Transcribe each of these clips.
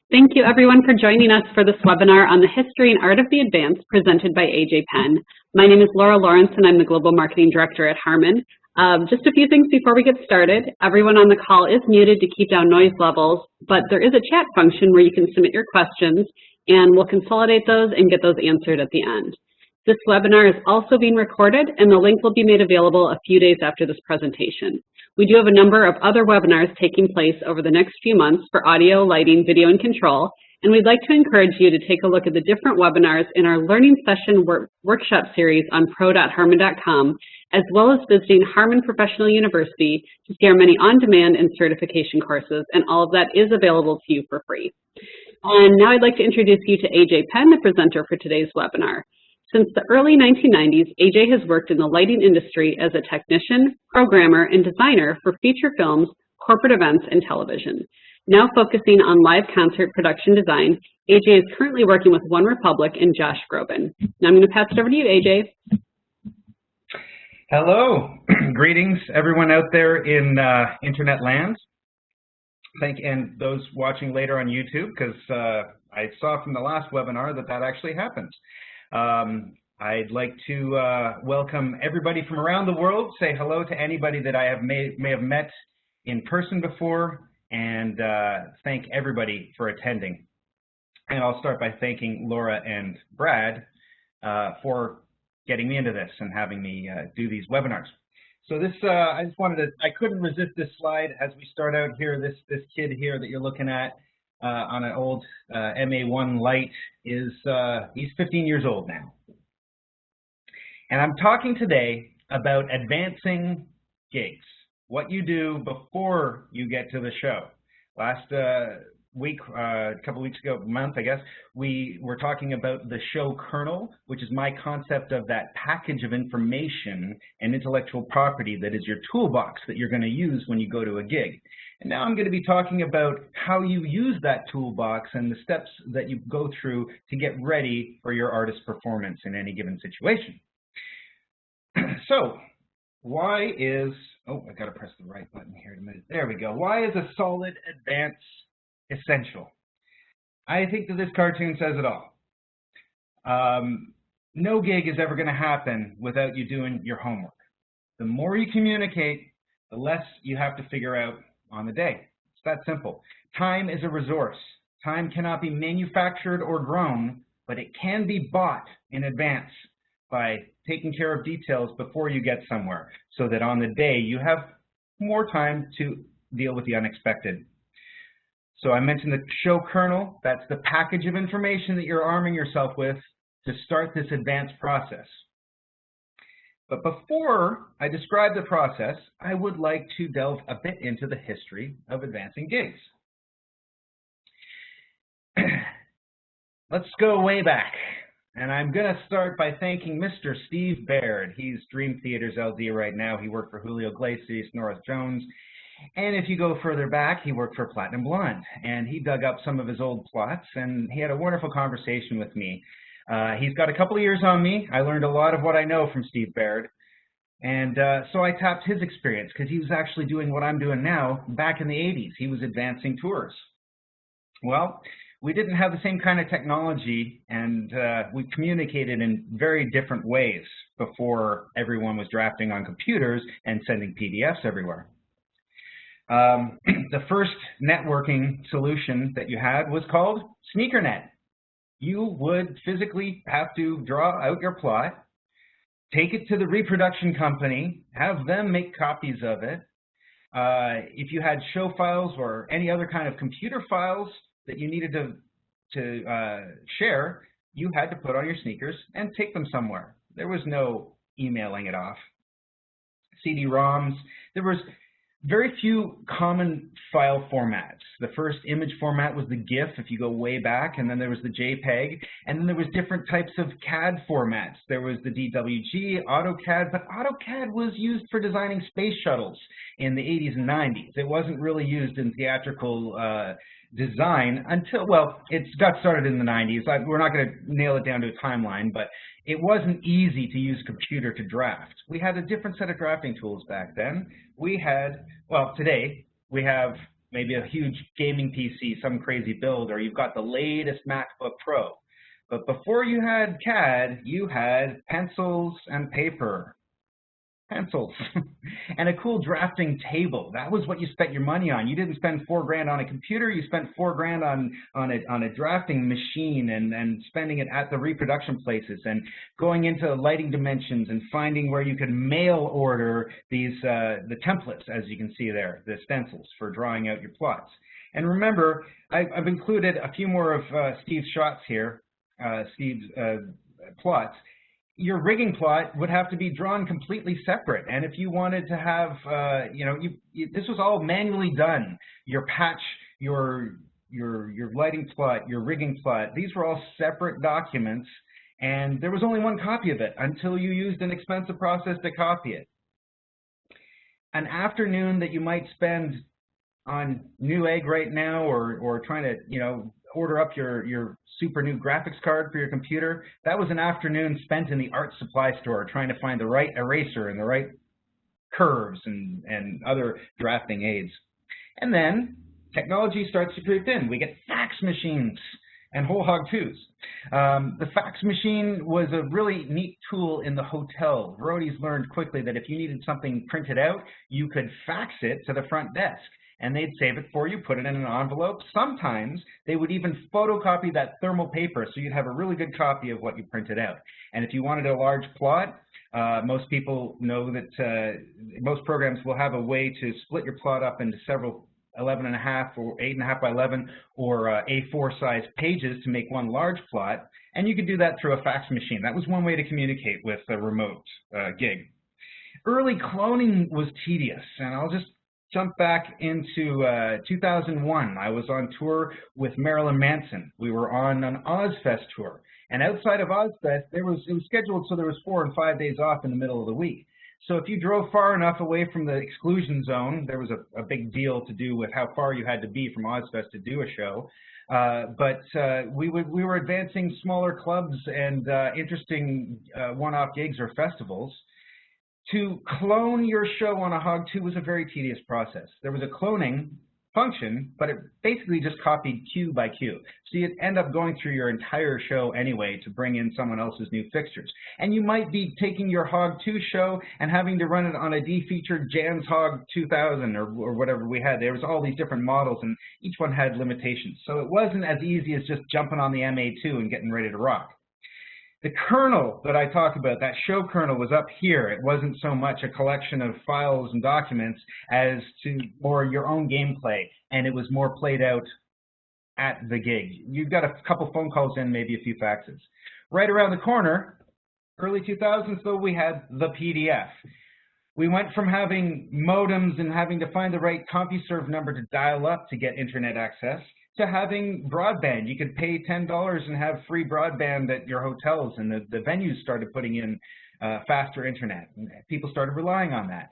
Thank you everyone for joining us for this webinar on the history and art of the advance presented by AJ Penn. My name is Laura Lawrence and I'm the Global Marketing Director at Harman. Just a few things before we get started. Everyone on the call is muted to keep down noise levels, but there is a chat function where you can submit your questions and we'll consolidate those and get those answered at the end. This webinar is also being recorded and the link will be made available a few days after this presentation. We do have a number of other webinars taking place over the next few months for audio, lighting, video, and control, and we'd like to encourage you to take a look at the different webinars in our Learning Session Workshop series on pro.harman.com, as well as visiting Harman Professional University to see our many on-demand and certification courses, and all of that is available to you for free. And now I'd like to introduce you to AJ Penn, the presenter for today's webinar. Since the early 1990s, AJ has worked in the lighting industry as a technician, programmer, and designer for feature films, corporate events, and television. Now focusing on live concert production design, AJ is currently working with OneRepublic and Josh Groban. Now I'm going to pass it over to you, AJ. Hello. Greetings, everyone out there in internet land. And those watching later on YouTube, because I saw from the last webinar that actually happened. I'd like to welcome everybody from around the world, say hello to anybody that I may have met in person before, and thank everybody for attending. And I'll start by thanking Laura and Brad for getting me into this and having me do these webinars. So this, I couldn't resist this slide as we start out here. This kid here that you're looking at on an old MA1 light is, he's 15 years old now. And I'm talking today about advancing gigs, what you do before you get to the show. Last week, a couple weeks ago, month, I guess, we were talking about the show kernel, which is my concept of that package of information and intellectual property that is your toolbox that you're going to use when you go to a gig. And now I'm going to be talking about how you use that toolbox and the steps that you go through to get ready for your artist performance in any given situation. So, why is, oh, I got to press the right button here in a minute. There we go. Why is a solid advance essential? I think that this cartoon says it all. No gig is ever going to happen without you doing your homework. The more you communicate, the less you have to figure out on the day. It's that simple. Time is a resource. Time cannot be manufactured or grown, but it can be bought in advance by taking care of details before you get somewhere, so that on the day you have more time to deal with the unexpected. So I mentioned the show kernel. That's the package of information that you're arming yourself with to start this advanced process. But before I describe the process, I would like to delve a bit into the history of advancing gigs. Let's go way back. And I'm going to start by thanking Mr. Steve Baird. He's Dream Theaters LD right now. He worked for Julio Iglesias, Norris Jones. And if you go further back, he worked for Platinum Blonde. And he dug up some of his old plots, and he had a wonderful conversation with me. He's got a couple of years on me. I learned a lot of what I know from Steve Baird. And so I tapped his experience, because he was actually doing what I'm doing now back in the 80s. He was advancing tours. Well, we didn't have the same kind of technology, and we communicated in very different ways before everyone was drafting on computers and sending PDFs everywhere. The first networking solution that you had was called SneakerNet. You would physically have to draw out your plot, take it to the reproduction company, have them make copies of it. If you had show files or any other kind of computer files that you needed to share, you had to put on your sneakers and take them somewhere. There was no emailing it off. CD-ROMs, there was very few common file formats. The first image format was the GIF, if you go way back, and then there was the JPEG, and then there was different types of CAD formats. There was the DWG, AutoCAD, but AutoCAD was used for designing space shuttles in the 80s and 90s. It wasn't really used in theatrical design until, well, it got started in the 90s. We're not going to nail it down to a timeline, but it wasn't easy to use a computer to draft. We had a different set of drafting tools back then. We had, well, today we have maybe a huge gaming PC, some crazy build, or you've got the latest MacBook Pro. But before you had CAD, you had pencils and paper. Pencils and a cool drafting table. That was what you spent your money on. You didn't spend $4 grand on a computer. You spent $4 grand on a drafting machine and spending it at the reproduction places and going into lighting dimensions and finding where you could mail order these the templates, as you can see there, the stencils for drawing out your plots. And remember, I've included a few more of Steve's shots here, Steve's plots. Your rigging plot would have to be drawn completely separate. And if you wanted to have, this was all manually done. Your patch, your lighting plot, your rigging plot, these were all separate documents. And there was only one copy of it until you used an expensive process to copy it. An afternoon that you might spend on Newegg right now, or trying to, order up your super new graphics card for your computer, that was an afternoon spent in the art supply store trying to find the right eraser and the right curves and other drafting aids. And then technology starts to creep in. We get fax machines and whole hog 2s. The fax machine was a really neat tool in the hotel. Roadies learned quickly that if you needed something printed out, you could fax it to the front desk, and they'd save it for you, put it in an envelope. Sometimes they would even photocopy that thermal paper so you'd have a really good copy of what you printed out. And if you wanted a large plot, most people know that most programs will have a way to split your plot up into several 11.5 or 8.5 by 11 or A4 size pages to make one large plot. And you could do that through a fax machine. That was one way to communicate with a remote gig. Early cloning was tedious, and I'll just jump back into 2001. I was on tour with Marilyn Manson. We were on an Ozfest tour. And outside of Ozfest, it was scheduled so there was 4 and 5 days off in the middle of the week. So if you drove far enough away from the exclusion zone, there was a big deal to do with how far you had to be from Ozfest to do a show. We were advancing smaller clubs and interesting one-off gigs or festivals. To clone your show on a Hog 2 was a very tedious process. There was a cloning function, but it basically just copied cue by cue. So you'd end up going through your entire show anyway to bring in someone else's new fixtures. And you might be taking your Hog 2 show and having to run it on a defeatured Jan's Hog 2000 or whatever we had. There was all these different models, and each one had limitations. So it wasn't as easy as just jumping on the MA2 and getting ready to rock. The kernel that I talk about, that show kernel, was up here. It wasn't so much a collection of files and documents as to more your own gameplay, and it was more played out at the gig. You've got a couple phone calls in, maybe a few faxes. Right around the corner, early 2000s, though, we had the PDF. We went from having modems and having to find the right CompuServe number to dial up to get internet access to having broadband. You could pay $10 and have free broadband at your hotels, and the venues started putting in faster internet. And people started relying on that.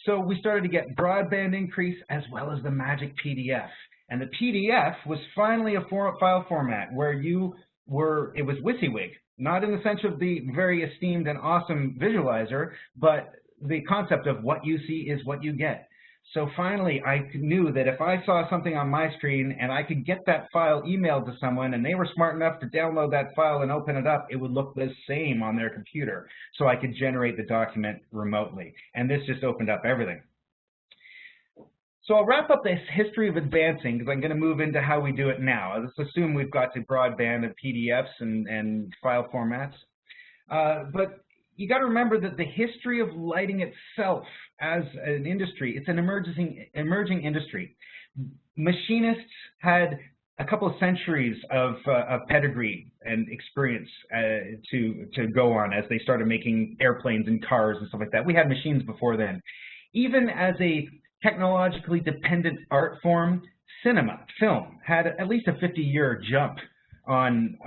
So we started to get broadband increase as well as the magic PDF. And the PDF was finally a file format where it was WYSIWYG, not in the sense of the very esteemed and awesome visualizer, but the concept of what you see is what you get. So finally, I knew that if I saw something on my screen and I could get that file emailed to someone and they were smart enough to download that file and open it up, it would look the same on their computer. So I could generate the document remotely. And this just opened up everything. So I'll wrap up this history of advancing because I'm going to move into how we do it now. Let's assume we've got to broadband and PDFs and file formats. But you got to remember that the history of lighting itself as an industry, it's an emerging industry. Machinists had a couple of centuries of pedigree and experience to go on as they started making airplanes and cars and stuff like that. We had machines before then. Even as a technologically dependent art form, cinema, film, had at least a 50-year jump on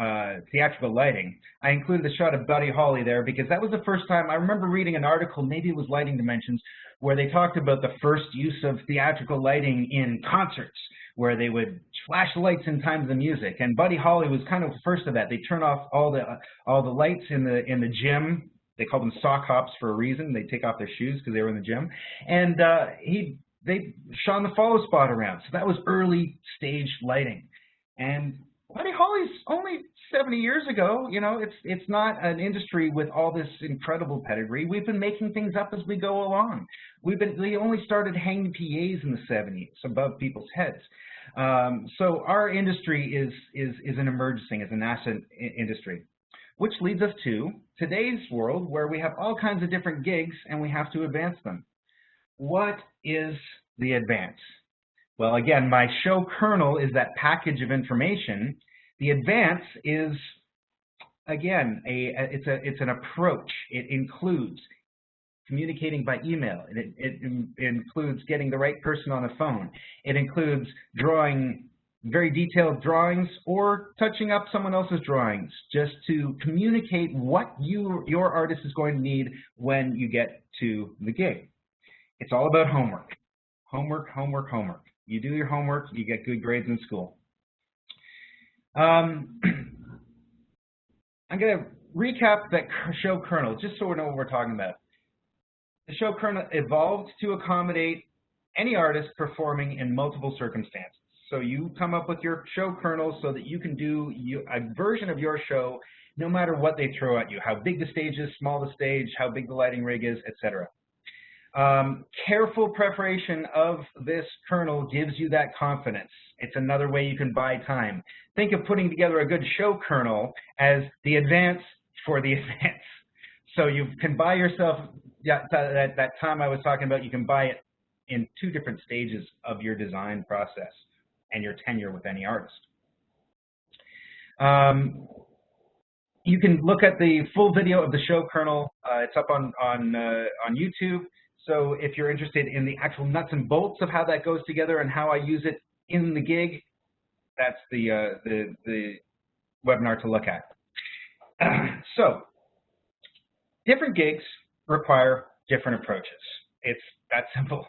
theatrical lighting. I included the shot of Buddy Holly there because that was the first time. I remember reading an article, maybe it was Lighting Dimensions, where they talked about the first use of theatrical lighting in concerts, where they would flash lights in time to the music. And Buddy Holly was kind of the first of that. They turn off all the lights in the gym. They call them sock hops for a reason. They take off their shoes because they were in the gym. And he'd they shone the follow spot around. So that was early stage lighting. And Buddy Holly's only 70 years ago. You know, it's not an industry with all this incredible pedigree. We've been making things up as we go along. We only started hanging PAs in the 70s above people's heads. So our industry is an emerging, as a nascent industry, which leads us to today's world where we have all kinds of different gigs and we have to advance them. What is the advance? Well, again, my show kernel is that package of information. The advance is, again, it's an approach. It includes communicating by email. It includes getting the right person on the phone. It includes drawing very detailed drawings or touching up someone else's drawings just to communicate what your artist is going to need when you get to the gig. It's all about homework. Homework, homework, homework. You do your homework, you get good grades in school. I'm going to recap that show kernel just so we know what we're talking about. The show kernel evolved to accommodate any artist performing in multiple circumstances. So you come up with your show kernel so that you can do a version of your show no matter what they throw at you, how big the stage is, small the stage, how big the lighting rig is, etc. Careful preparation of this kernel gives you that confidence. It's another way you can buy time. Think of putting together a good show kernel as the advance for the advance. So you can buy yourself that time I was talking about. You can buy it in 2 different stages of your design process and your tenure with any artist. You can look at the full video of the show kernel. It's up on YouTube. So if you're interested in the actual nuts and bolts of how that goes together and how I use it in the gig, that's the webinar to look at. So different gigs require different approaches. It's that simple.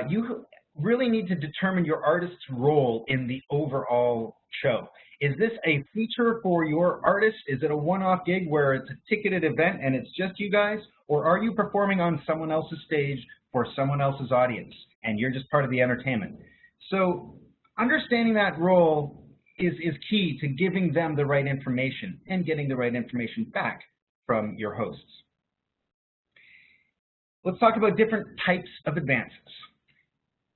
You really need to determine your artist's role in the overall show. Is this a feature for your artist? Is it a one-off gig where it's a ticketed event and it's just you guys? Or are you performing on someone else's stage for someone else's audience and you're just part of the entertainment? So understanding that role is key to giving them the right information and getting the right information back from your hosts. Let's talk about different types of advances.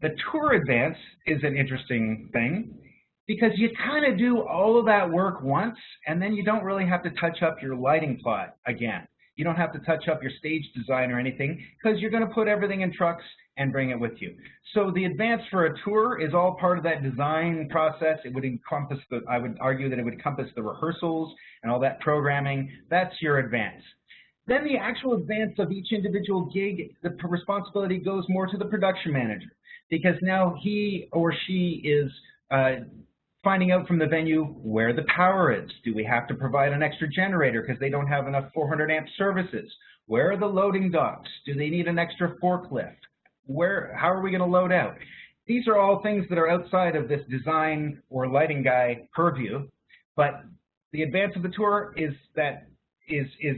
The tour advance is an interesting thing because you kind of do all of that work once and then you don't really have to touch up your lighting plot again. You don't have to touch up your stage design or anything because you're going to put everything in trucks and bring it with you. So the advance for a tour is all part of that design process. It would encompass I would argue that it would encompass the rehearsals and all that programming. That's your advance. Then the actual advance of each individual gig, the responsibility goes more to the production manager because now he or she is finding out from the venue where the power is. Do we have to provide an extra generator because they don't have enough 400 amp services? Where are the loading docks? Do they need an extra forklift? How are we going to load out? These are all things that are outside of this design or lighting guy purview, but the advance of the tour is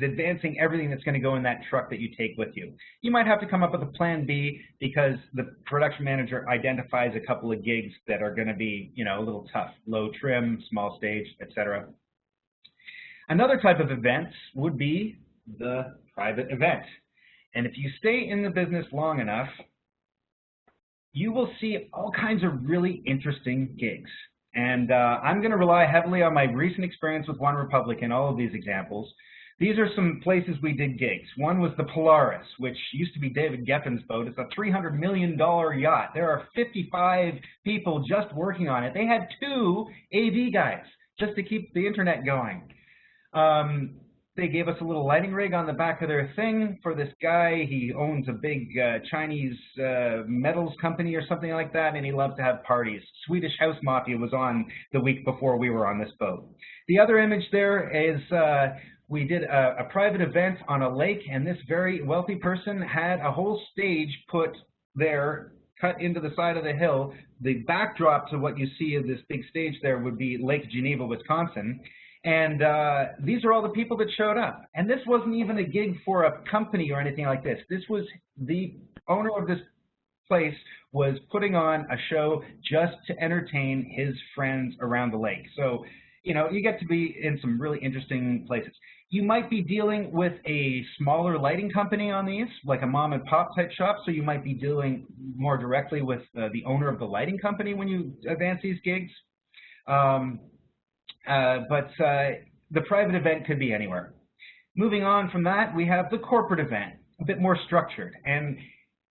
advancing everything that's going to go in that truck that you take with you. You might have to come up with a plan B because the production manager identifies a couple of gigs that are going to be, you know, a little tough, low trim, small stage, etc. Another type of event would be the private event. And if you stay in the business long enough, you will see all kinds of really interesting gigs. And I'm going to rely heavily on my recent experience with OneRepublic in all of these examples. These are some places we did gigs. One was the Polaris, which used to be David Geffen's boat. It's a $300 million yacht. There are 55 people just working on it. They had 2 AV guys just to keep the internet going. They gave us a little lighting rig on the back of their thing for this guy. He owns a big Chinese metals company or something like that, and he loves to have parties. Swedish House Mafia was on the week before we were on this boat. The other image there is we did a private event on a lake, and this very wealthy person had a whole stage put there, cut into the side of the hill. The backdrop to what you see of this big stage there would be Lake Geneva, Wisconsin. And these are all the people that showed up. And this wasn't even a gig for a company or anything like this. This was the owner of this place was putting on a show just to entertain his friends around the lake. So, you know, you get to be in some really interesting places. You might be dealing with a smaller lighting company on these, like a mom and pop type shop, so you might be dealing more directly with the owner of the lighting company when you advance these gigs. But the private event could be anywhere. Moving on from that, we have the corporate event, a bit more structured. And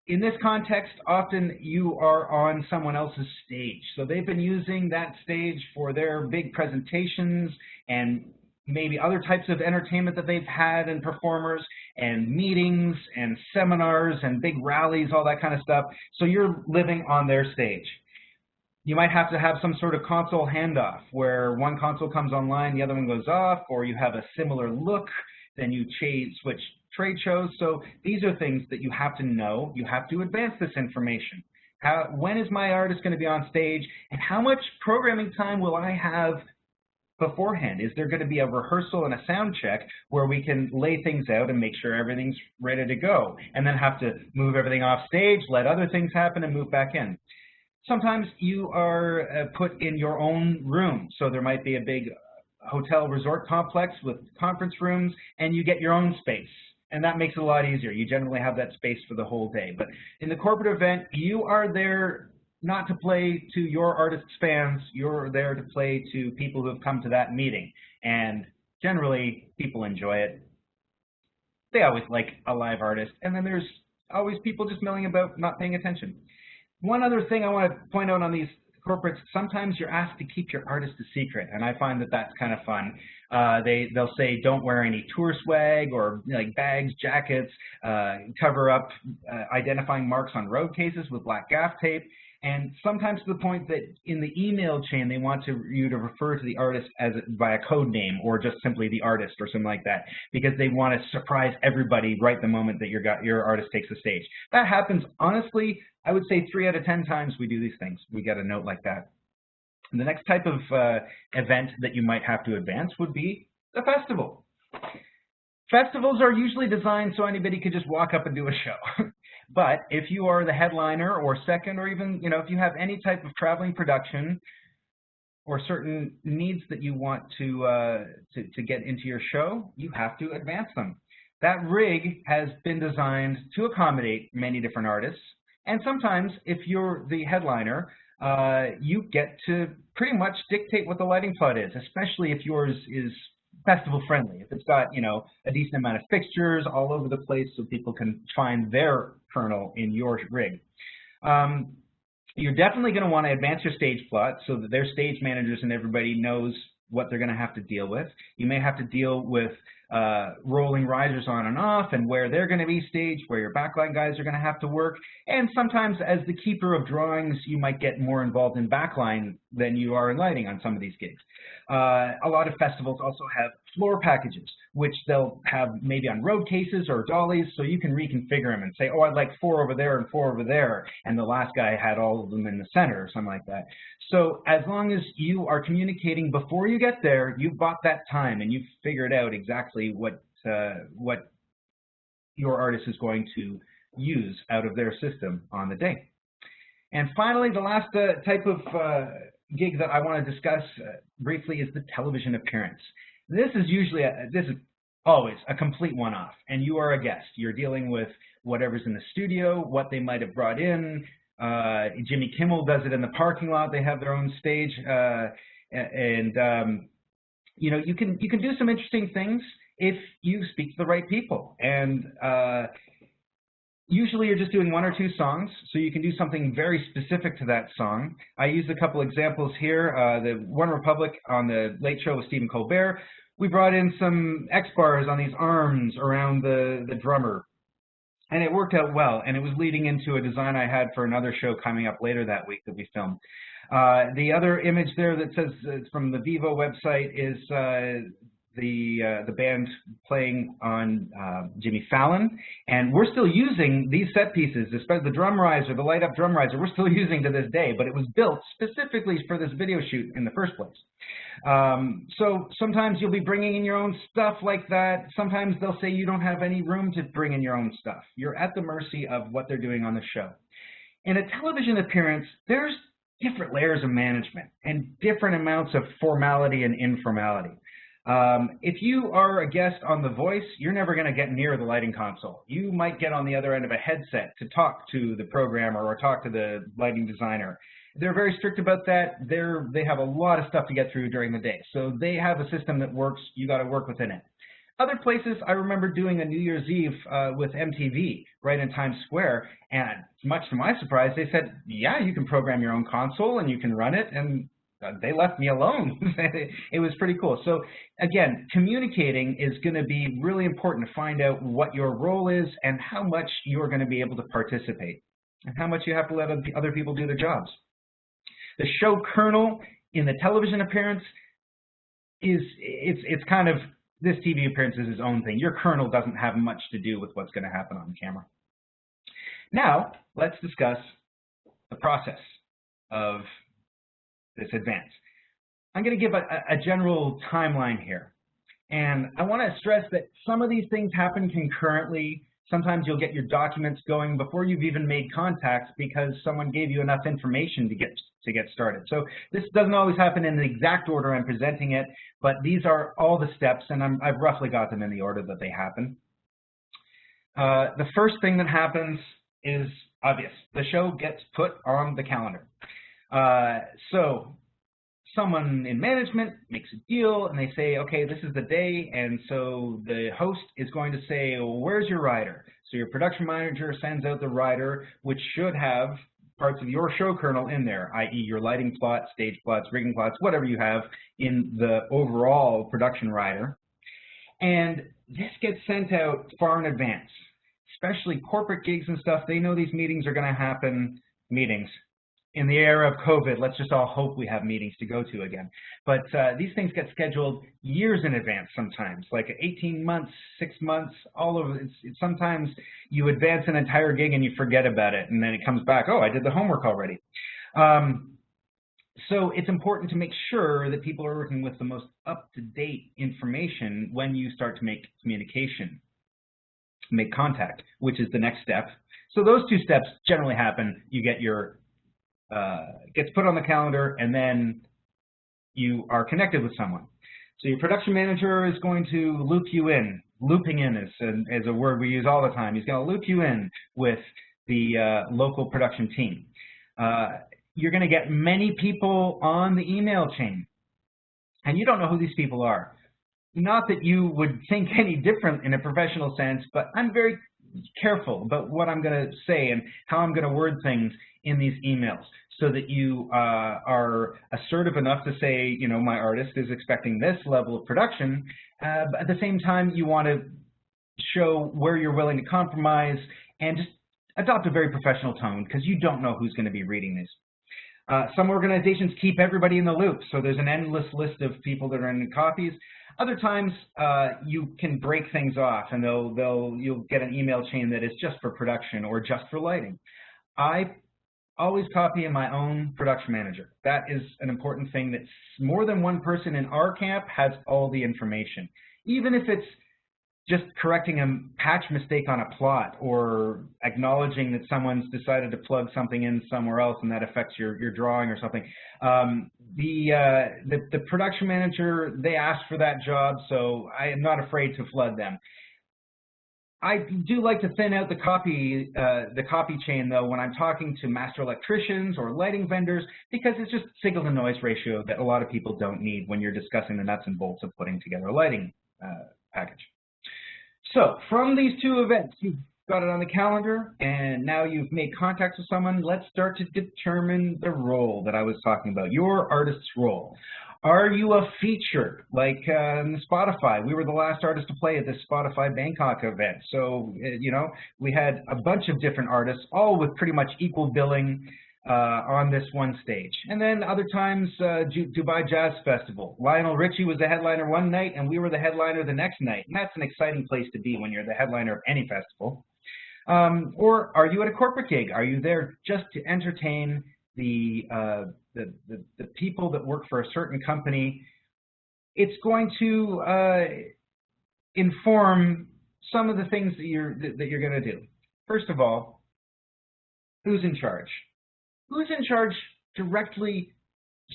in this context, often you are on someone else's stage. So they've been using that stage for their big presentations and maybe other types of entertainment that they've had and performers and meetings and seminars and big rallies, all that kind of stuff. So you're living on their stage. You might have to have some sort of console handoff where one console comes online, the other one goes off, or you have a similar look, then you switch trade shows. So these are things that you have to know. You have to advance this information. When is my artist going to be on stage, and how much programming time will I have beforehand? Is there going to be a rehearsal and a sound check where we can lay things out and make sure everything's ready to go, and then have to move everything off stage, let other things happen, and move back in? Sometimes you are put in your own room. So there might be a big hotel resort complex with conference rooms, and you get your own space. And that makes it a lot easier. You generally have that space for the whole day. But in the corporate event, you are there not to play to your artist's fans. You're there to play to people who have come to that meeting. And generally, people enjoy it. They always like a live artist. And then there's always people just milling about, not paying attention. One other thing I want to point out on these corporates, sometimes you're asked to keep your artist a secret, and I find that that's kind of fun. They'll say don't wear any tour swag or like bags, jackets, cover up identifying marks on road cases with black gaff tape, and sometimes to the point that in the email chain they want you to refer to the artist by a code name or just simply the artist or something like that, because they want to surprise everybody right the moment that your artist takes the stage. That happens, honestly, I would say 3 out of 10 times we do these things. We get a note like that. And the next type of event that you might have to advance would be the festival. Festivals are usually designed so anybody could just walk up and do a show. But if you are the headliner or second, or even, you know, if you have any type of traveling production or certain needs that you want to get into your show, you have to advance them. That rig has been designed to accommodate many different artists. And sometimes, if you're the headliner, you get to pretty much dictate what the lighting plot is, especially if yours is festival friendly. If it's got, you know, a decent amount of fixtures all over the place so people can find their kernel in your rig. You're definitely going to want to advance your stage plot so that their stage managers and everybody knows what they're going to have to deal with. You may have to deal with rolling risers on and off and where they're going to be staged, where your backline guys are going to have to work. And sometimes as the keeper of drawings, you might get more involved in backline than you are in lighting on some of these gigs. A lot of festivals also have floor packages, which they'll have maybe on road cases or dollies, so you can reconfigure them and say, oh, I'd like 4 over there and 4 over there, and the last guy had all of them in the center or something like that. So as long as you are communicating before you get there, you've bought that time and you've figured out exactly what your artist is going to use out of their system on the day. And finally, the last type of gig that I want to discuss briefly is the television appearance. This is always a complete one-off, and you are a guest. You're dealing with whatever's in the studio, what they might have brought in. Jimmy Kimmel does it in the parking lot. They have their own stage, you know, you can do some interesting things if you speak to the right people. And usually you're just doing 1 or 2 songs, so you can do something very specific to that song. I used a couple examples here. The One Republic on the Late Show with Stephen Colbert. We brought in some X-bars on these arms around the drummer, and it worked out well, and it was leading into a design I had for another show coming up later that week that we filmed. The other image there that says it's from the Vivo website is the band playing on Jimmy Fallon, and we're still using these set pieces, especially the drum riser, the light up drum riser, we're still using to this day, but it was built specifically for this video shoot in the first place. So sometimes you'll be bringing in your own stuff like that. Sometimes they'll say you don't have any room to bring in your own stuff. You're at the mercy of what they're doing on the show. In a television appearance, there's different layers of management and different amounts of formality and informality. If you are a guest on The Voice, you're never going to get near the lighting console. You might get on the other end of a headset to talk to the programmer or talk to the lighting designer. They're very strict about that. They have a lot of stuff to get through during the day. So they have a system that works. You got to work within it. Other places, I remember doing a New Year's Eve with MTV right in Times Square, and much to my surprise, they said, yeah, you can program your own console and you can run it, and they left me alone. It was pretty cool. So again, communicating is going to be really important to find out what your role is and how much you're going to be able to participate and how much you have to let other people do their jobs. The show kernel in the television appearance it's kind of, this TV appearance is its own thing. Your kernel doesn't have much to do with what's going to happen on camera. Now, let's discuss the process of this advance. I'm going to give a general timeline here. And I want to stress that some of these things happen concurrently. Sometimes you'll get your documents going before you've even made contact because someone gave you enough information to get started. So this doesn't always happen in the exact order I'm presenting it, but these are all the steps, and I've roughly got them in the order that they happen. The first thing that happens is obvious. The show gets put on the calendar. So someone in management makes a deal and they say, okay, this is the day, and so the host is going to say, well, where's your rider? So your production manager sends out the rider, which should have parts of your show kernel in there, i.e. your lighting plots, stage plots, rigging plots, whatever you have in the overall production rider. And this gets sent out far in advance, especially corporate gigs and stuff. They know these meetings are going to happen, in the era of COVID. Let's just all hope we have meetings to go to again. But these things get scheduled years in advance sometimes, like 18 months, 6 months, all of it. Sometimes you advance an entire gig and you forget about it, and then it comes back, oh, I did the homework already. So it's important to make sure that people are working with the most up-to-date information when you start to make communication, make contact, which is the next step. So those two steps generally happen. You get your gets put on the calendar, and then you are connected with someone. So your production manager is going to loop you in. Looping in is a word we use all the time. He's going to loop you in with the local production team. You're going to get many people on the email chain, and you don't know who these people are. Not that you would think any different in a professional sense, but I'm very careful about what I'm going to say and how I'm going to word things in these emails so that you are assertive enough to say, you know, my artist is expecting this level of production, but at the same time you want to show where you're willing to compromise and just adopt a very professional tone because you don't know who's going to be reading these. Some organizations keep everybody in the loop, so there's an endless list of people that are in copies. Other times, you can break things off, and you'll get an email chain that is just for production or just for lighting. I always copy in my own production manager. That is an important thing, that more than one person in our camp has all the information. Even if it's just correcting a patch mistake on a plot or acknowledging that someone's decided to plug something in somewhere else and that affects your drawing or something. The production manager, they asked for that job, so I am not afraid to flood them. I do like to thin out the copy chain, though, when I'm talking to master electricians or lighting vendors, because it's just signal to noise ratio that a lot of people don't need when you're discussing the nuts and bolts of putting together a lighting package. So from these two events, you've got it on the calendar, and now you've made contact with someone. Let's start to determine the role that I was talking about, your artist's role. Are you a feature, like in Spotify? We were the last artist to play at the Spotify Bangkok event. So, you know, we had a bunch of different artists, all with pretty much equal billing on this one stage. And then other times, Dubai Jazz Festival. Lionel Richie was the headliner one night, and we were the headliner the next night. And that's an exciting place to be when you're the headliner of any festival. Or are you at a corporate gig? Are you there just to entertain the people that work for a certain company? It's going to inform some of the things that you're going to do. First of all, Who's in charge? Who's in charge directly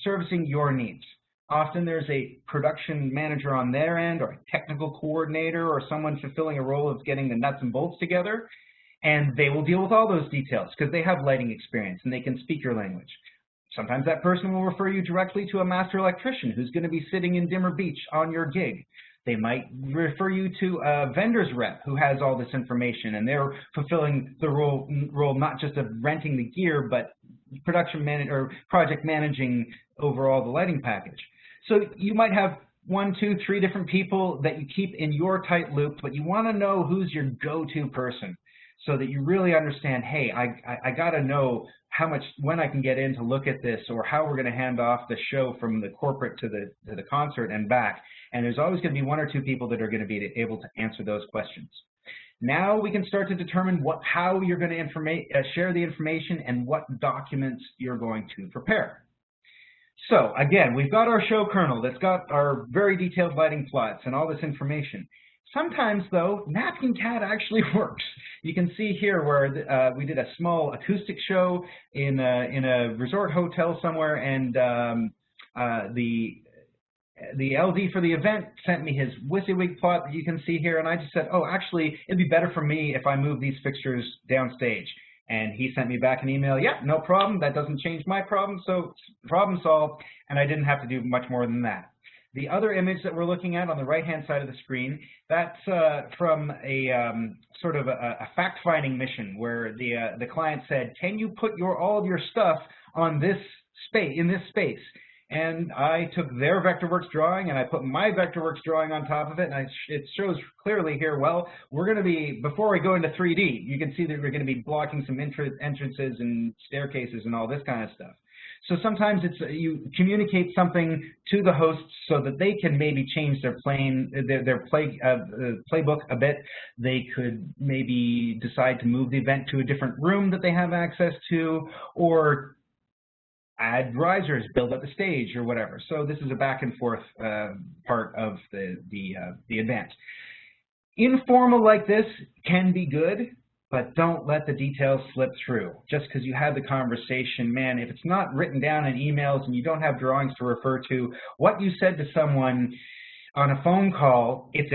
servicing your needs? Often there's a production manager on their end, or a technical coordinator, or someone fulfilling a role of getting the nuts and bolts together, and they will deal with all those details because they have lighting experience and they can speak your language. Sometimes that person will refer you directly to a master electrician who's going to be sitting in Dimmer Beach on your gig. They might refer you to a vendor's rep who has all this information, and they're fulfilling the role not just of renting the gear, but production or project managing overall the lighting package. So you might have 1, 2, 3 different people that you keep in your tight loop, but you want to know who's your go-to person so that you really understand, hey, I got to know how much, when I can get in to look at this, or how we're going to hand off the show from the corporate to the concert and back. And there's always going to be 1 or 2 people that are going to be able to answer those questions. Now we can start to determine how you're going to share the information and what documents you're going to prepare. So again, we've got our show kernel that's got our very detailed lighting plots and all this information. Sometimes, though, Napkin CAD actually works. You can see here where we did a small acoustic show in a resort hotel somewhere, and the LD for the event sent me his WYSIWYG plot that you can see here, and I just said, oh, actually, it'd be better for me if I move these fixtures downstage. And he sent me back an email, yeah, no problem, that doesn't change my problem, so problem solved, and I didn't have to do much more than that. The other image that we're looking at on the right-hand side of the screen, that's from a sort of a fact-finding mission where the client said, can you put all of your stuff on this space, in this space? And I took their Vectorworks drawing and I put my Vectorworks drawing on top of it, and it shows clearly here, well, we're going to be, before we go into 3D, you can see that we're going to be blocking some entrances and staircases and all this kind of stuff. So sometimes you communicate something to the hosts so that they can maybe change their playbook a bit. They could maybe decide to move the event to a different room that they have access to, or add risers, build up the stage, or whatever. So this is a back and forth part of the advance. Informal like this can be good, but don't let the details slip through. Just because you had the conversation, man, if it's not written down in emails and you don't have drawings to refer to, what you said to someone on a phone call is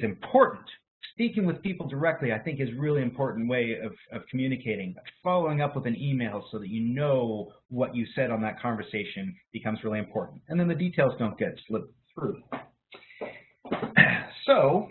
important. Speaking with people directly, I think, is a really important way of communicating. But following up with an email so that you know what you said on that conversation becomes really important. And then the details don't get slipped through. So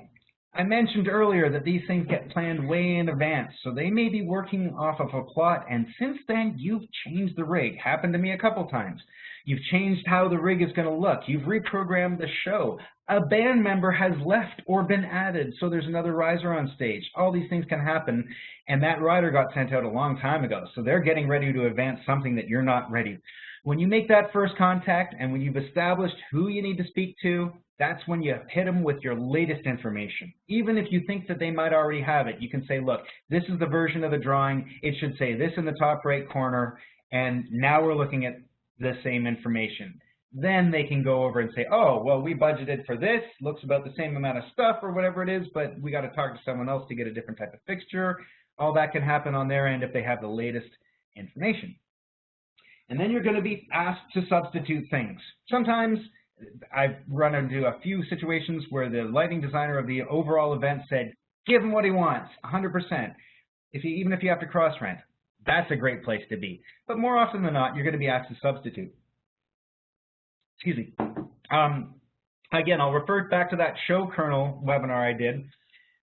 I mentioned earlier that these things get planned way in advance, so they may be working off of a plot, and since then you've changed the rig. Happened to me a couple times. You've changed how the rig is going to look. You've reprogrammed the show. A band member has left or been added, so there's another riser on stage. All these things can happen, and that rider got sent out a long time ago, so they're getting ready to advance something that you're not ready. When you make that first contact and when you've established who you need to speak to, that's when you hit them with your latest information. Even if you think that they might already have it, you can say, look, this is the version of the drawing. It should say this in the top right corner, and now we're looking at the same information. Then they can go over and say, oh, well, we budgeted for this, looks about the same amount of stuff or whatever it is, but we got to talk to someone else to get a different type of fixture. All that can happen on their end if they have the latest information. And then you're going to be asked to substitute things. Sometimes I've run into a few situations where the lighting designer of the overall event said, give him what he wants, 100%. Even if you have to cross-rent, that's a great place to be. But more often than not, you're going to be asked to substitute. Excuse me. Again, I'll refer back to that show kernel webinar I did,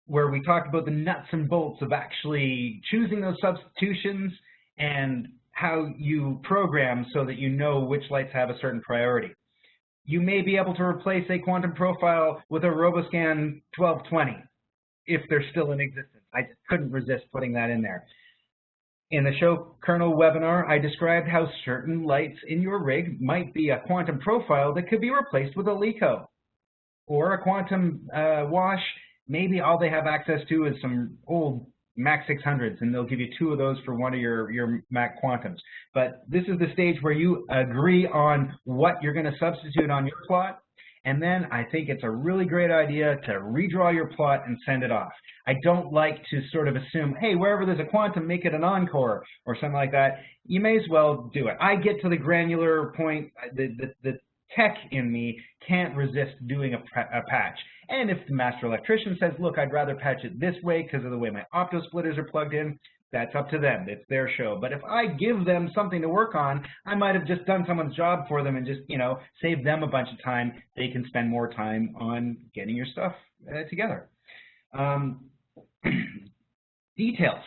where we talked about the nuts and bolts of actually choosing those substitutions and how you program so that you know which lights have a certain priority. You may be able to replace a quantum profile with a RoboScan 1220 if they're still in existence. I just couldn't resist putting that in there. In the show kernel webinar, I described how certain lights in your rig might be a quantum profile that could be replaced with a LECO. Or a quantum wash, maybe all they have access to is some old Mac 600s, and they'll give you 2 of those for one of your Mac Quantums. But this is the stage where you agree on what you're going to substitute on your plot, And then I think it's a really great idea to redraw your plot and send it off. I don't like to sort of assume, hey, wherever there's a quantum, make it an encore or something like that. You may as well do it. I get to the granular point. The tech in me can't resist doing a patch. And if the master electrician says, look, I'd rather patch it this way because of the way my optosplitters are plugged in, that's up to them. It's their show. But if I give them something to work on, I might have just done someone's job for them and just, saved them a bunch of time. They can spend more time on getting your stuff together. Details.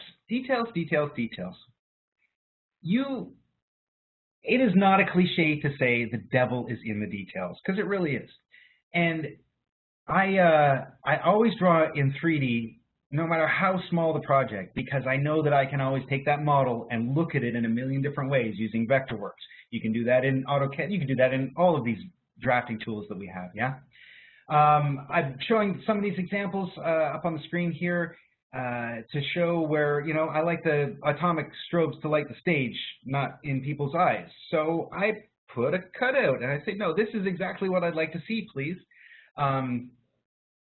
It is not a cliche to say the devil is in the details, because it really is. And I always draw in 3D, no matter how small the project, because I know that I can always take that model and look at it in a million different ways using Vectorworks. You can do that in AutoCAD. You can do that in all of these drafting tools that we have, yeah? I'm showing some of these examples up on the screen here to show where, I like the atomic strobes to light the stage, not in people's eyes. So I put a cutout and I say, no, this is exactly what I'd like to see, please.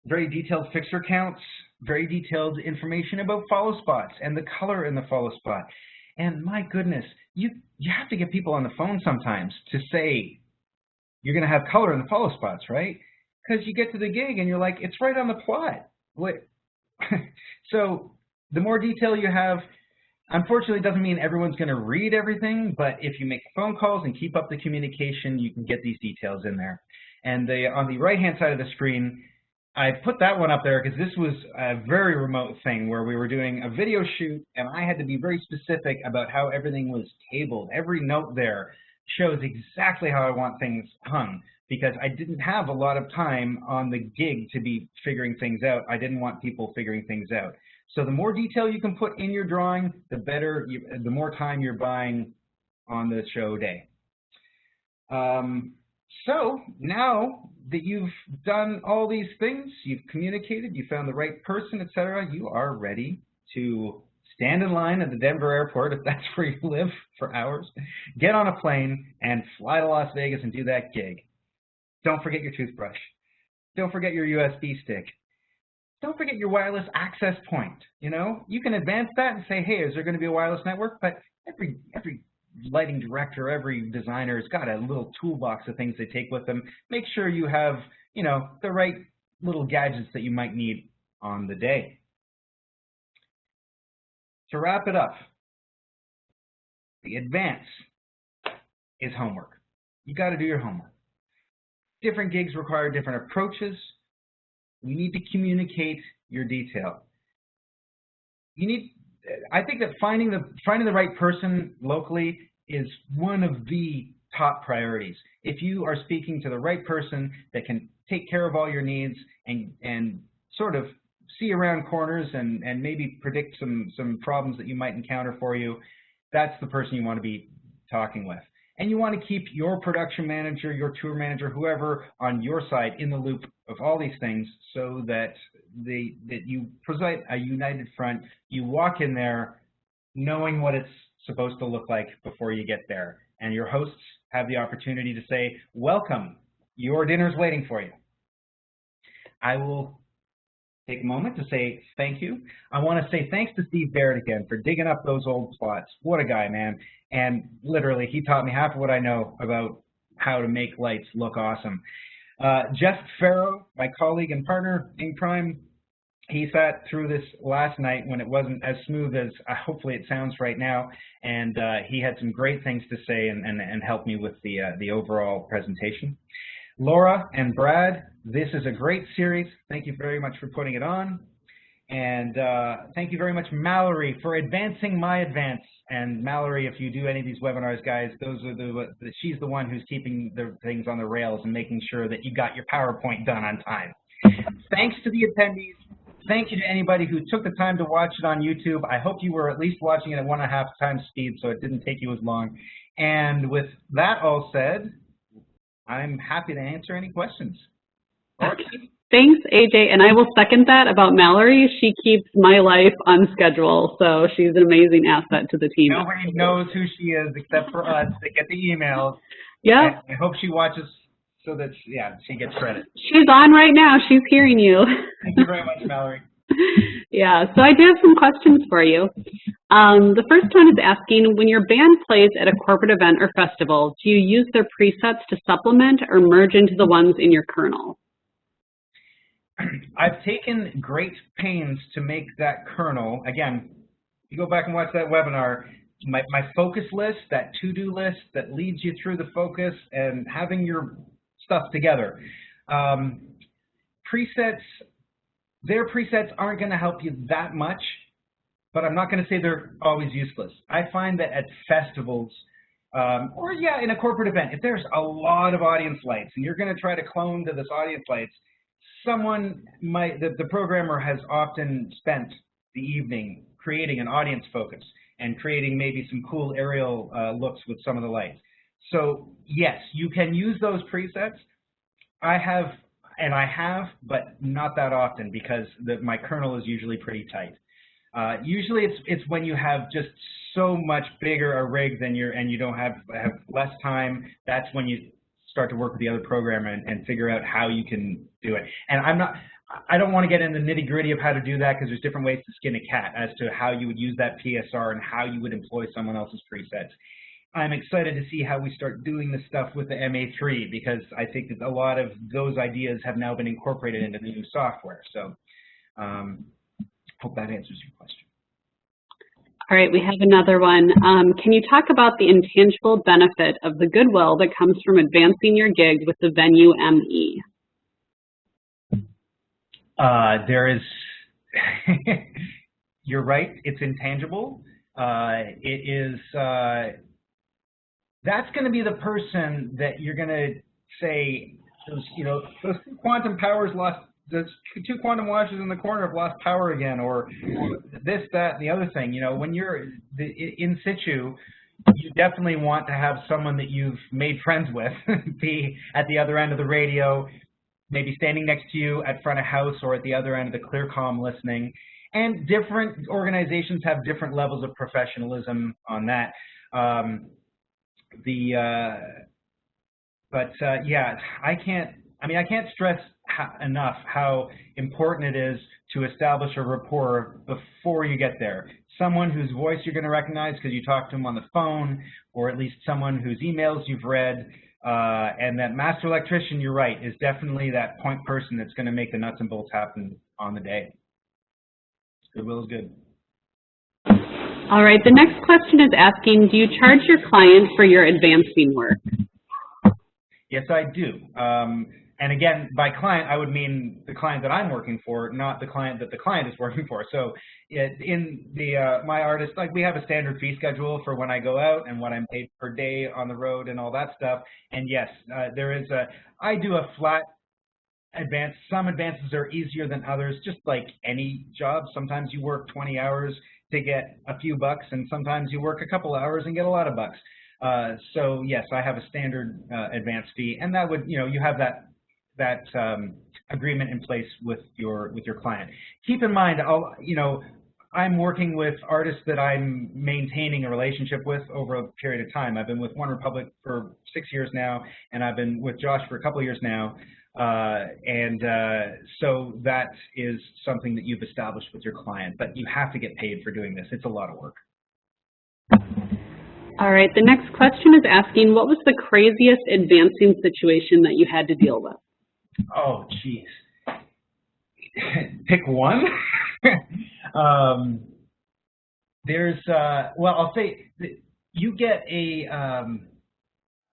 Very detailed fixture counts, very detailed information about follow spots and the color in the follow spot. And my goodness, you have to get people on the phone sometimes to say you're going to have color in the follow spots, right? Because you get to the gig and you're like, it's right on the plot. What? So the more detail you have, unfortunately, it doesn't mean everyone's going to read everything, but if you make phone calls and keep up the communication, you can get these details in there. And on the right-hand side of the screen, I put that one up there because this was a very remote thing where we were doing a video shoot, and I had to be very specific about how everything was tabled. Every note there shows exactly how I want things hung, because I didn't have a lot of time on the gig to be figuring things out. I didn't want people figuring things out. So the more detail you can put in your drawing, the better, the more time you're buying on the show day. So now that you've done all these things, you've communicated, you found the right person, etc., you are ready to stand in line at the Denver airport, if that's where you live, for hours, get on a plane, and fly to Las Vegas and do that gig. Don't forget your toothbrush. Don't forget your USB stick. Don't forget your wireless access point. You can advance that and say, hey, is there going to be a wireless network? But every lighting director, every designer has got a little toolbox of things they take with them. Make sure you have, the right little gadgets that you might need on the day. To wrap it up, the advance is homework. You got to do your homework. Different gigs require different approaches. You need to communicate your detail. I think that finding the right person locally is one of the top priorities. If you are speaking to the right person that can take care of all your needs and sort of see around corners and maybe predict some problems that you might encounter for you, that's the person you want to be talking with. And you want to keep your production manager, your tour manager, whoever on your side in the loop of all these things, so that you present a united front. You walk in there knowing what it's supposed to look like before you get there. And your hosts have the opportunity to say, welcome, your dinner's waiting for you. I will take a moment to say thank you. I want to say thanks to Steve Barrett again for digging up those old plots. What a guy, man. And literally, he taught me half of what I know about how to make lights look awesome. Jeff Farrow, my colleague and partner in crime, he sat through this last night when it wasn't as smooth as hopefully it sounds right now, and he had some great things to say and help me with the overall presentation. Laura and Brad, this is a great series. Thank you very much for putting it on. And thank you very much, Mallory, for advancing my advance. And Mallory, if you do any of these webinars, guys, she's the one who's keeping the things on the rails and making sure that you got your PowerPoint done on time. Thanks to the attendees. Thank you to anybody who took the time to watch it on YouTube. I hope you were at least watching it at 1.5 times speed, so it didn't take you as long. And with that all said, I'm happy to answer any questions. Thanks, AJ, and I will second that about Mallory. She keeps my life on schedule, so she's an amazing asset to the team. Nobody knows who she is except for us that get the emails. Yeah. I hope she watches so that, yeah, she gets credit. She's on right now. She's hearing you. Thank you very much, Mallory. Yeah, so I do have some questions for you. The first one is asking, when your band plays at a corporate event or festival, do you use their presets to supplement or merge into the ones in your kernel? I've taken great pains to make that kernel, again, you go back and watch that webinar, my focus list, that to-do list that leads you through the focus and having your stuff together. Their presets aren't going to help you that much, but I'm not going to say they're always useless. I find that at festivals, or yeah, in a corporate event, if there's a lot of audience lights and you're going to try to clone to this audience lights, someone might, the programmer has often spent the evening creating an audience focus and creating maybe some cool aerial looks with some of the lights. So yes, you can use those presets. I have, but not that often because my kernel is usually pretty tight. Usually it's when you have just so much bigger a rig than and you don't have less time, that's when you start to work with the other programmer and figure out how you can do it. And I don't want to get in the nitty-gritty of how to do that because there's different ways to skin a cat as to how you would use that PSR and how you would employ someone else's presets. I'm excited to see how we start doing this stuff with the MA3 because I think that a lot of those ideas have now been incorporated into the new software. So hope that answers your question. All right, we have another one. Can you talk about the intangible benefit of the goodwill that comes from advancing your gig with the Venue ME? There is, you're right, it's intangible. It is, that's going to be the person that you're going to say, those two quantum powers lost, those two quantum watches in the corner have lost power again, or this, that, and the other thing. When you're in situ, you definitely want to have someone that you've made friends with be at the other end of the radio, maybe standing next to you at front of house or at the other end of the ClearComm listening. And different organizations have different levels of professionalism on that. Yeah, I can't stress enough how important it is to establish a rapport before you get there. Someone whose voice you're going to recognize because you talked to them on the phone, or at least someone whose emails you've read. And that master electrician, you're right, is definitely that point person that's going to make the nuts and bolts happen on the day. Goodwill is good. All right, the next question is asking, do you charge your client for your advancing work? Yes, I do. And again, by client, I would mean the client that I'm working for, not the client that the client is working for. So in my artist, like, we have a standard fee schedule for when I go out and what I'm paid per day on the road and all that stuff. And yes, I do a flat advance. Some advances are easier than others, just like any job. Sometimes you work 20 hours to get a few bucks, and sometimes you work a couple hours and get a lot of bucks. So yes, I have a standard advance fee, and that would, you have that agreement in place with your client. Keep in mind, I'm working with artists that I'm maintaining a relationship with over a period of time. I've been with OneRepublic for 6 years now, and I've been with Josh for a couple of years now. So that is something that you've established with your client, but you have to get paid for doing this. It's a lot of work. All right, the next question is asking, what was the craziest advancing situation that you had to deal with? Oh, geez. Pick one. Well, I'll say you get a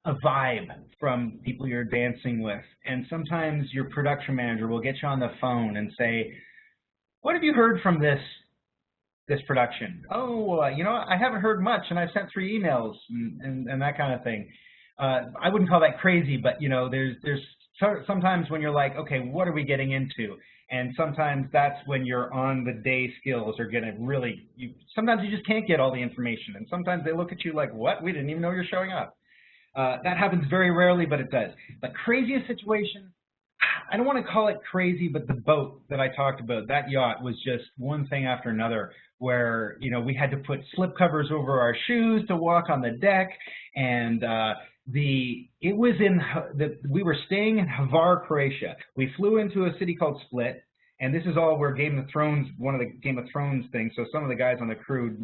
vibe from people you're dancing with, and sometimes your production manager will get you on the phone and say, what have you heard from this production? Oh, I haven't heard much, and I've sent 3 emails and that kind of thing. I wouldn't call that crazy, but there's sometimes when you're like, okay, what are we getting into? And sometimes that's when your on-the-day skills are going to really, sometimes you just can't get all the information. And sometimes they look at you like, what? We didn't even know you're showing up. That happens very rarely, but it does. The craziest situation, I don't want to call it crazy, but the boat that I talked about, that yacht, was just one thing after another, where we had to put slip covers over our shoes to walk on the deck, and it was we were staying in Hvar, Croatia. We flew into a city called Split, and this is all where one of the Game of Thrones things, so some of the guys on the crew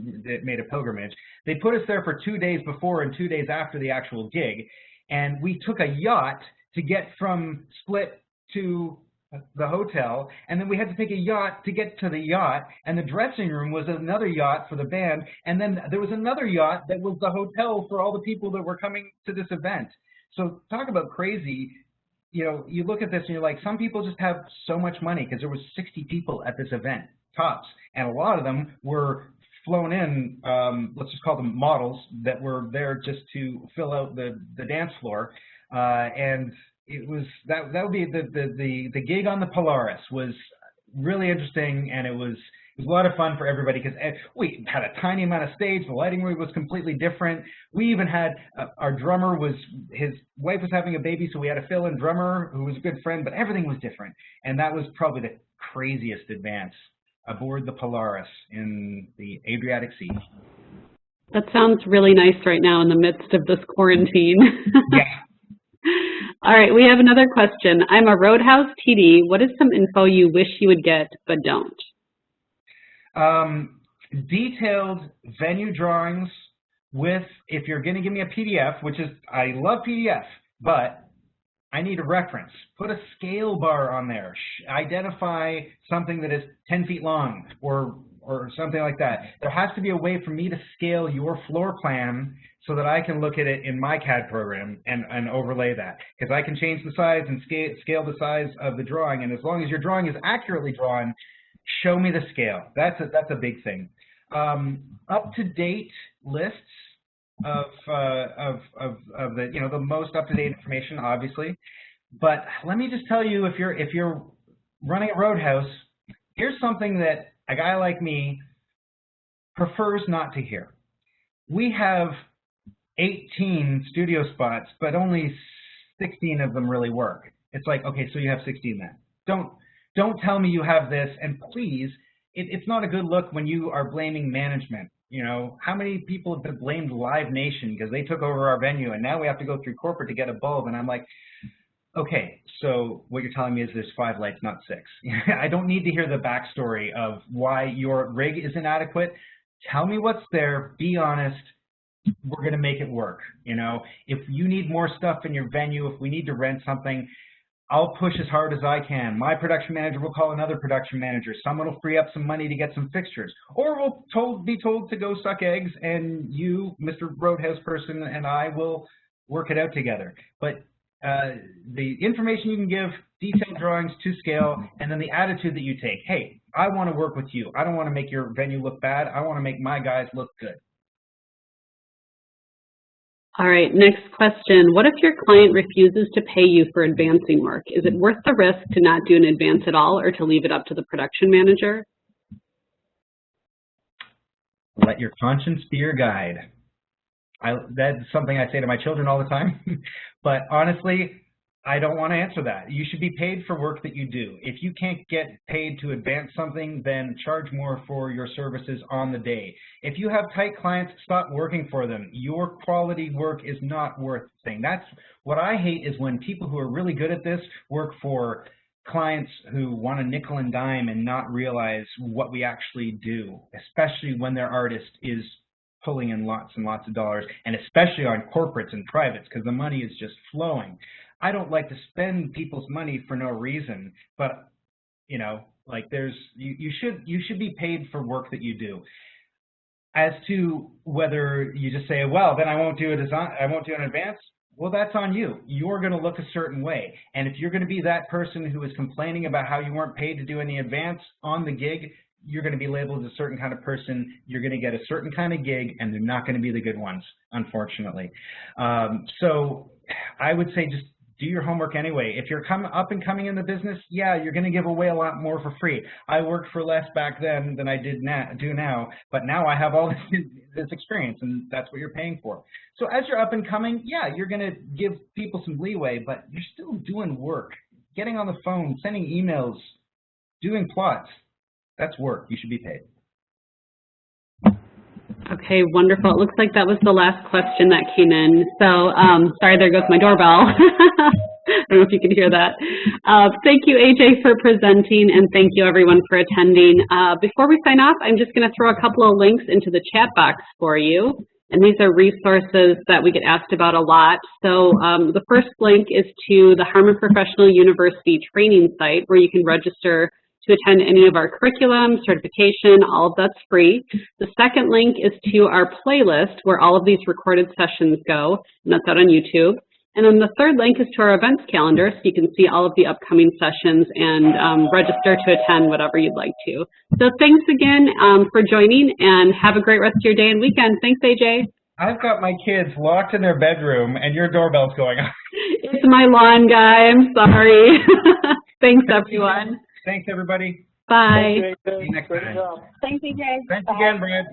made a pilgrimage. They put us there for 2 days before and 2 days after the actual gig, and we took a yacht to get from Split to the hotel, and then we had to take a yacht to get to the yacht, and the dressing room was another yacht for the band, and then there was another yacht that was the hotel for all the people that were coming to this event. So talk about crazy. You know, you look at this and you're like, some people just have so much money because there was 60 people at this event, tops, and a lot of them were flown in, let's just call them models, that were there just to fill out the dance floor, and it was that would be the gig on the Polaris was really interesting, and it was a lot of fun for everybody because we had a tiny amount of stage. The lighting room was completely different. We even had our drummer his wife was having a baby, so we had a fill-in drummer who was a good friend, but everything was different, and that was probably the craziest advance aboard the Polaris in the Adriatic Sea. That sounds really nice right now in the midst of this quarantine. Yeah. All right, we have another question. I'm a Roadhouse TD. What is some info you wish you would get but don't? Detailed venue drawings with, if you're going to give me a PDF, which is, I love PDF, but I need a reference. Put a scale bar on there. Identify something that is 10 feet long or something like that. There has to be a way for me to scale your floor plan so that I can look at it in my CAD program and overlay that. Because I can change the size and scale the size of the drawing, and as long as your drawing is accurately drawn, show me the scale. That's a big thing. Up-to-date lists of the the most up-to-date information, obviously. But let me just tell you, if you're running a Roadhouse, here's something that a guy like me prefers not to hear. We have 18 studio spots, but only 16 of them really work. It's like, okay, so you have 16 then. Don't tell me you have this, and please, it's not a good look when you are blaming management. You know, how many people have been blamed Live Nation because they took over our venue, and now we have to go through corporate to get a bulb, and I'm like, okay, so what you're telling me is there's 5 lights, not 6. I don't need to hear the backstory of why your rig is inadequate. Tell me what's there, be honest, we're gonna make it work. You know, if you need more stuff in your venue, if we need to rent something, I'll push as hard as I can. My production manager will call another production manager. Someone will free up some money to get some fixtures. Or we'll be told to go suck eggs, and you, Mr. Roadhouse person, and I will work it out together. But the information you can give, detailed drawings to scale, and then the attitude that you take. Hey, I want to work with you. I don't want to make your venue look bad. I want to make my guys look good. All right, next question. What if your client refuses to pay you for advancing work? Is it worth the risk to not do an advance at all or to leave it up to the production manager? Let your conscience be your guide. That's something I say to my children all the time. But honestly, I don't want to answer that. You should be paid for work that you do. If you can't get paid to advance something, then charge more for your services on the day. If you have tight clients, stop working for them. Your quality work is not worth the thing. That's what I hate, is when people who are really good at this work for clients who want a nickel and dime and not realize what we actually do, especially when their artist is pulling in lots and lots of dollars, and especially on corporates and privates, because the money is just flowing. I don't like to spend people's money for no reason, but you know, like you should be paid for work that you do. As to whether you just say, well, then I won't do a design, I won't do an advance. Well, that's on you. You're going to look a certain way, and if you're going to be that person who is complaining about how you weren't paid to do any advance on the gig, you're going to be labeled as a certain kind of person. You're going to get a certain kind of gig, and they're not going to be the good ones, unfortunately. So I would say just do your homework anyway. If you're up and coming in the business, yeah, you're going to give away a lot more for free. I worked for less back then than I do now, but now I have all this experience, and that's what you're paying for. So as you're up and coming, yeah, you're going to give people some leeway, but you're still doing work. Getting on the phone, sending emails, doing plots, that's work. You should be paid. Okay, wonderful. It looks like that was the last question that came in. So, sorry, there goes my doorbell. I don't know if you can hear that. Thank you, AJ, for presenting, and thank you, everyone, for attending. Before we sign off, I'm just going to throw a couple of links into the chat box for you. And these are resources that we get asked about a lot. So the first link is to the Harmon Professional University training site, where you can register to attend any of our curriculum, certification, all of that's free. The second link is to our playlist, where all of these recorded sessions go, and that's out on YouTube. And then the third link is to our events calendar, so you can see all of the upcoming sessions and register to attend whatever you'd like to. So thanks again for joining, and have a great rest of your day and weekend. Thanks, AJ. I've got my kids locked in their bedroom, and your doorbell's going off. It's my lawn guy. I'm sorry. Thanks, everyone. Thanks, everybody. Bye. See you next time. Thanks, AJ. Thanks Bye. again, Brad.